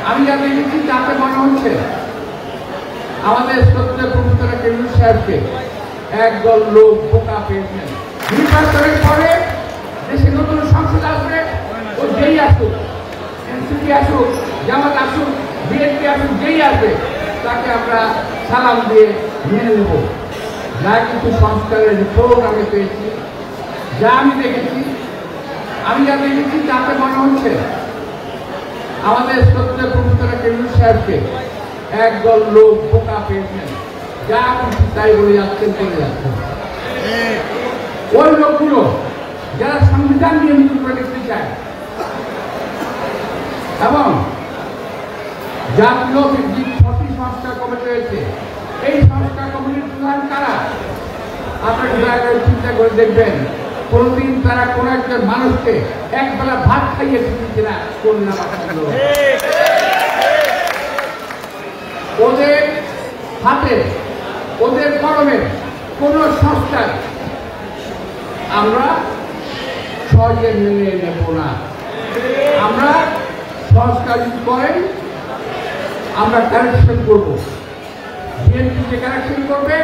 আমি যা দেখেছি তাতে মনে হচ্ছে আমাদের শ্রদ্ধেয় প্রফেসর কেন্দ্র সাহেবকে একদল লোক বোকা পেয়েছেন। নির্বাচনের পরে দেশে নতুন সংসদ আসবে, ও যেই আসুক, এনসিপি আসুক, জামাত আসুক, বিএনপি আসুক, যেই আসবে তাকে আমরা সালাম দিয়ে মেনে নেব। যা কিছু সংস্কারের রিপোর্ট আমি পেয়েছি, যা আমি দেখেছি, আমি যা দেখেছি তাতে মনে হচ্ছে আমাদের শ্রদ্ধেয় প্রফেসর কেন্দ্র সাহেবকে একদল লোক বোকা পেয়েছেন, যা কিছু তাই বলে যাচ্ছেন, বলে যাচ্ছেন। ওই লোকগুলো যারা সংবিধান নিয়ে নতুন করে লিখতে চায় এবং জাতীয় যে 6টি সংস্কার কমিটি রয়েছে, এই সংস্কার কমিটির প্রধান কারা? আপনাকে দয়া করে চিন্তা করে দেখবেন, কোনদিন তারা কোন একজন মানুষকে একবেলা ভাত খাইয়ে দিচ্ছে না কোন না। ওদের হাতে, ওদের কলমে কোন সংস্কার আমরা সহজে মেনে নেব না। আমরা সংস্কার করেন, আমরা কারেকশন করব। বিএনপি যে কারেকশন করবে,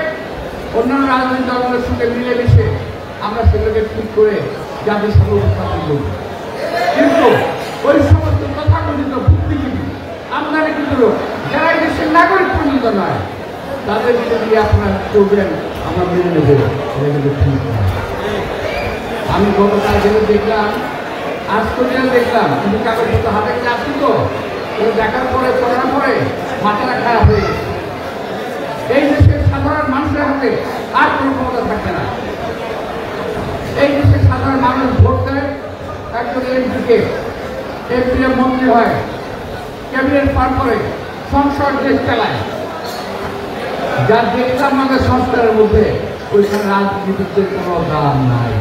অন্যান্য রাজনৈতিক দলগুলোর সঙ্গে মিলেমিশে আমরা সেগুলোকে ঠিক করে জাতির সামনে উপস্থাপন করব। কিন্তু ওই সমস্ত তথাকথিত বুদ্ধিজীবী আমদানিকৃত লোক যারা এই দেশের নাগরিক পর্যন্ত নয়, তাদেরকে দিয়ে আপনারা করবেন আমরা মেনে নেব, এটা কিন্তু ঠিক নয়। আমি গতকাল যেটা দেখলাম, আজকে যেটা দেখলাম, কিন্তু কাগজপত্র হাতে কাছে আসছি তো, দেখার পরে পড়ার পরে মাথাটা খারাপ হয়ে গেছে। এই দেশের সাধারণ মানুষের হাতে আর কোনো ক্ষমতা থাকবে না। এই দেশের সাধারণ মানুষ ভোট দেয়, একজন এমপিকে, এমপি মন্ত্রী হয়, ক্যাবিনেট পার করে, সংসদ দেশ চালায়। যা দেখলাম আমাদের সংস্কারের মধ্যে, ওইখানে রাজনীতিবিদদের কোনো দাম নাই।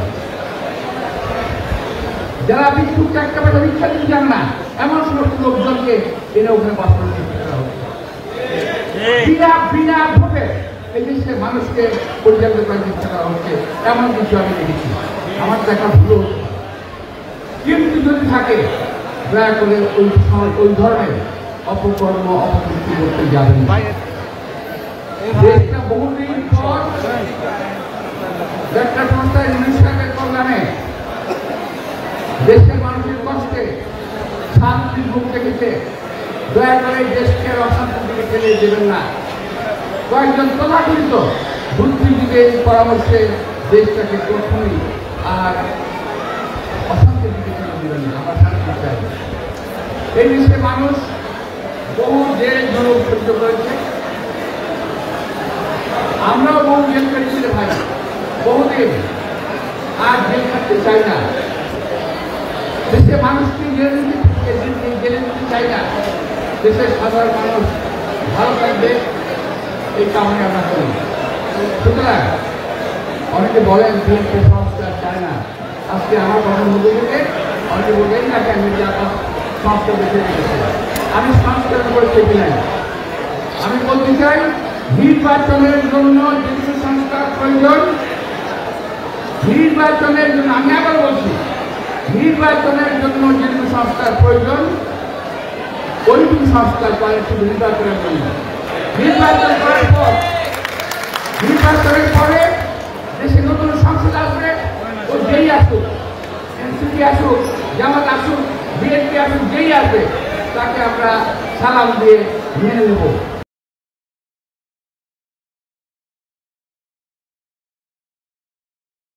যারা ভিক্ষুক একটা বেলা ভিক্ষা দিতে যান না, এমন সমস্ত লোকজনকে এনে ওখানে বাস্তব করা হচ্ছে। বিনা ভোটে এই দেশের মানুষকে পরিচালিত করার চেষ্টা করা হচ্ছে, এমন কিছু আমি দেখেছি। আমার দেখা ভুল, কিন্তু যদি থাকে দয়া করে ওই ধরনের অপকর্ম অপকৃতি করতে যাবেন। দেশটা বহুদিন পর একটা সংস্থায় নিঃশ্বাসের কল্যাণে দেশের মানুষের কষ্টে শান্তির মুখ দেখেছে। দয়া করে দেশকে অশান্তির দিকে ঠেলে দেবেন না। কয়েকজন তথাকথিত বুদ্ধিজীবীর পরামর্শে দেশটাকে কখনই আর অশান্তির দিকে ঠেলে দেবেন না। আমার শান্তি চাই। এই দেশের মানুষ বহু জেল জুলুম সহ্য করেছে, আমরাও বহু জেল করেছি রে ভাই, বহুদিন। আর জেল খাটতে চাই না। দেশের মানুষকে জেলে দিতে চাই না। দেশের সাধারণ মানুষ ভালো থাকবে, এই কারণে আমরা করি। সুতরাং অনেকে বলেন বিএনপি সংস্কার চায় না। আজকে আমার কথার মধ্যে থেকে অনেকে বলবেন না কেন যে আপনার সংস্কার বেছে নিয়েছে। আমি সংস্কারের উপরে চেপি নাই। আমি বলতে চাই, নির্বাচনের জন্য যেগুলো সংস্কার প্রয়োজন, নির্বাচনের জন্য, আমি আবার বলছি, নির্বাচনের জন্য যেগুলো সংস্কার প্রয়োজন, ওইটুকু সংস্কার করে শুধু নির্বাচনের জন্য। নির্বাচন করার পর, নির্বাচনের পরে দেশে নতুন সংসদ আসবে, ও যেই আসুক, এনসিপি আসুক, জামাত আসুক, বিএনপি আসুক, যেই আসবে তাকে আমরা সালাম দিয়ে মেনে নেব।